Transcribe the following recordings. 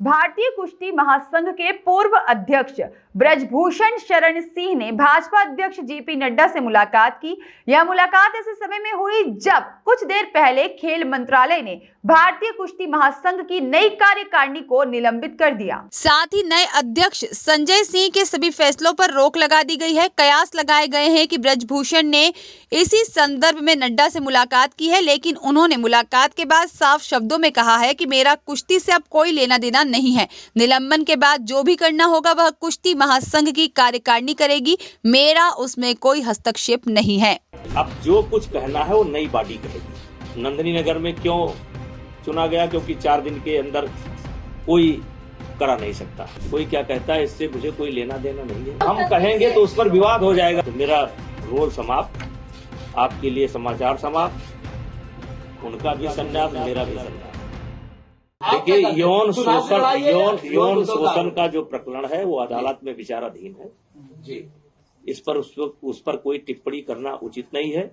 भारतीय कुश्ती महासंघ के पूर्व अध्यक्ष ब्रजभूषण शरण सिंह ने भाजपा अध्यक्ष जेपी नड्डा से मुलाकात की। यह मुलाकात ऐसे समय में हुई जब कुछ देर पहले खेल मंत्रालय ने भारतीय कुश्ती महासंघ की नई कार्यकारिणी को निलंबित कर दिया। साथ ही नए अध्यक्ष संजय सिंह के सभी फैसलों पर रोक लगा दी गई है। कयास लगाए गए हैं कि ब्रजभूषण ने इसी संदर्भ में नड्डा से मुलाकात की है, लेकिन उन्होंने मुलाकात के बाद साफ शब्दों में कहा है कि मेरा कुश्ती से अब कोई लेना देना नहीं है। निलंबन के बाद जो भी करना होगा वह कुश्ती महासंघ की कार्यकारिणी करेगी, मेरा उसमें कोई हस्तक्षेप नहीं है। अब जो कुछ कहना है वो नई बॉडी कहेगी। नंदिनी नगर में क्यों चुना गया? क्योंकि 4 दिन के अंदर कोई करा नहीं सकता। कोई क्या कहता है इससे मुझे कोई लेना देना नहीं है। हम कहेंगे तो उस पर विवाद हो जाएगा। तो मेरा रोल समाप्त, आपके लिए समाचार समाप्त। उनका भी संन्यास, मेरा भी संन्यास। देखिए, यौन शोषण का जो प्रकरण है वो अदालत में विचाराधीन है जी। इस पर उस पर कोई टिप्पणी करना उचित नहीं है।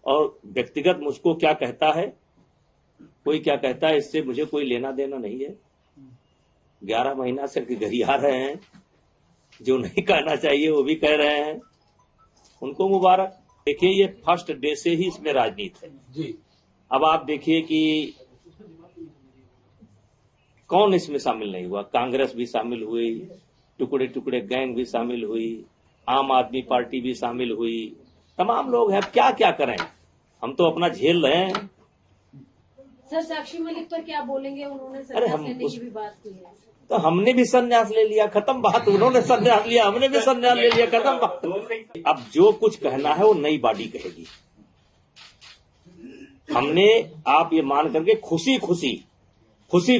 और व्यक्तिगत मुझको क्या कहता है, कोई क्या कहता है, इससे मुझे कोई लेना देना नहीं है। 11 महीना से गरिया रहे हैं, जो नहीं कहना चाहिए वो भी कह रहे हैं, उनको मुबारक। देखिए, ये फर्स्ट डे से ही इसमें राजनीति है जी। अब आप देखिए कि कौन इसमें शामिल नहीं हुआ। कांग्रेस भी शामिल हुई, टुकड़े टुकड़े गैंग भी शामिल हुई, आम आदमी पार्टी भी शामिल हुई, तमाम लोग हैं। क्या क्या करें, हम तो अपना झेल रहे हैं। सर, साक्षी मलिक पर क्या बोलेंगे? उन्होंने संन्यास लेने की भी बात की है। तो हमने भी संन्यास ले लिया, खत्म बात। उन्होंने संन्यास लिया, हमने भी संन्यास ले लिया, खत्म बात। अब जो कुछ कहना है वो नई बॉडी कहेगी। हमने, आप ये मान करके खुशी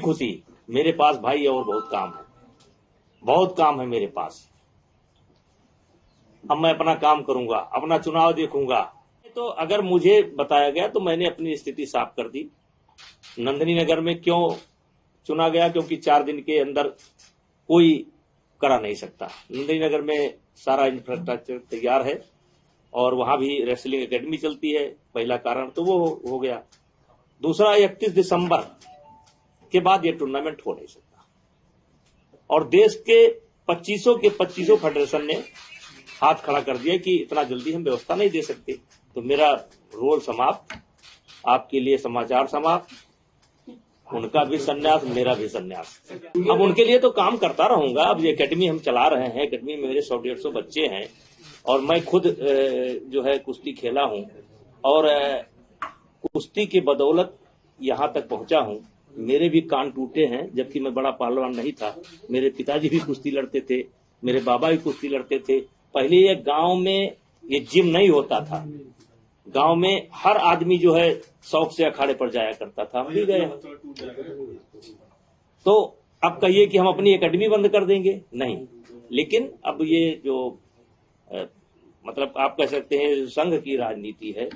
खुशी मेरे पास भाई और बहुत काम है मेरे पास। अब मैं अपना काम करूंगा, अपना चुनाव देखूंगा। तो अगर मुझे बताया गया तो मैंने अपनी स्थिति साफ कर दी। नंदिनी नगर में क्यों चुना गया? क्योंकि 4 दिन के अंदर कोई करा नहीं सकता। नंदिनी नगर में सारा इंफ्रास्ट्रक्चर तैयार है और वहां भी रेसलिंग एकेडमी चलती है। पहला कारण तो वो हो गया। दूसरा, 31 दिसंबर के बाद ये टूर्नामेंट हो नहीं सकता। और देश के 25 फेडरेशन ने हाथ खड़ा कर दिया कि इतना जल्दी हम व्यवस्था नहीं दे सकते। तो मेरा रोल समाप्त, आपके लिए समाचार समाप्त। उनका भी संन्यास, मेरा भी संन्यास। अब उनके लिए तो काम करता रहूंगा। अब ये एकेडमी हम चला रहे हैं, एकेडमी में मेरे 100-150 बच्चे हैं और मैं खुद जो है कुश्ती खेला हूं और कुश्ती की बदौलत यहां तक पहुंचा हूं। मेरे भी कान टूटे हैं, जबकि मैं बड़ा पहलवान नहीं था। मेरे पिताजी भी कुश्ती लड़ते थे, मेरे बाबा भी कुश्ती लड़ते थे। पहले ये गांव में ये जिम नहीं होता था। गांव में हर आदमी जो है शौक से अखाड़े पर जाया करता था। हम भी गए। तो अब कहिए कि हम अपनी एकेडमी बंद कर देंगे? नहीं। लेकिन अब ये जो मतलब आप कह सकते हैं संघ की राजनीति है,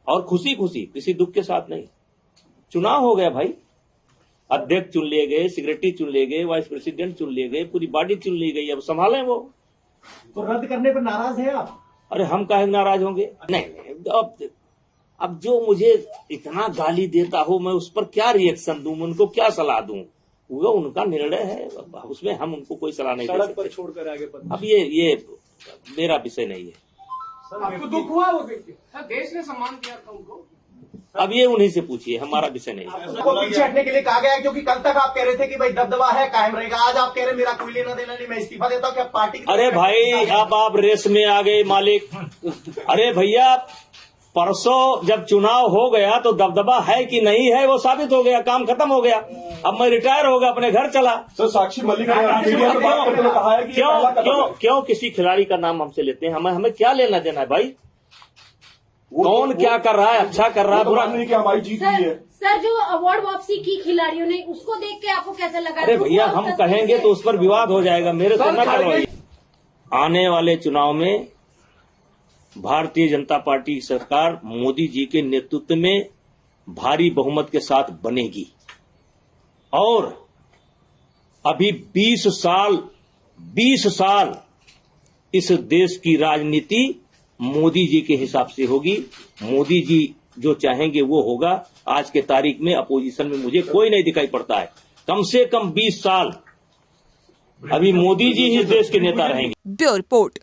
और खुशी किसी दुख के साथ नहीं। चुनाव हो गया भाई, अध्यक्ष चुन लिए गए, सेक्रेटरी चुन लिए गए, वाइस प्रेसिडेंट चुन लिए गए, पूरी बॉडी चुन ली गई। अब संभालें वो। तो रद्द करने पर नाराज हैं आप? अरे हम काहे नाराज होंगे? नहीं। अब जो मुझे इतना गाली देता हो, मैं उस पर क्या रिएक्शन दूं, उनको क्या सलाह दूं? वो उनका निर्णय है, उसमें हम उनको कोई सलाह नहीं दे सकते। पर छोड़कर आगे अब ये मेरा विषय नहीं है। आपको दुख हुआ? वो देश ने सम्मान दिया था उनको। अब ये उन्हीं से पूछिए, हमारा विषय नहीं है। आपको पीछे हटने के लिए कहा गया है, क्योंकि कल तक आप कह रहे थे कि भाई दबदबा है, कायम रहेगा। आज आप कह रहे मेरा कोई लेना देना नहीं, मैं इस्तीफा देता हूँ। क्या पार्टी? अरे भाई, अब आप रेस में आ गए मालिक। अरे भैया, परसों जब चुनाव हो गया तो दबदबा है कि नहीं है वो साबित हो गया, काम खत्म हो गया। अब मैं रिटायर होगा, अपने घर चला। तो साक्षी मलिक ने मीडिया में बात करते हुए कहा है कि क्यों किसी खिलाड़ी का नाम हमसे लेते हैं? हमें क्या लेना देना है भाई? कौन क्या कर रहा है, अच्छा कर रहा है, बुरा नहीं कि हमारी जीत हुई है। सर, जो अवार्ड वापसी की खिलाड़ियों ने, उसको देख के आपको कैसा लगा? अरे भैया, हम कहेंगे तो उस पर विवाद हो जाएगा, मेरे से न करवाइए। आने वाले चुनाव में भारतीय जनता पार्टी की सरकार मोदी जी के नेतृत्व में भारी बहुमत के साथ बनेगी। और अभी 20 साल इस देश की राजनीति मोदी जी के हिसाब से होगी। मोदी जी जो चाहेंगे वो होगा। आज के तारीख में अपोजिशन में मुझे कोई नहीं दिखाई पड़ता है। कम से कम 20 साल अभी मोदी जी इस देश के नेता रहेंगे। Bureau report.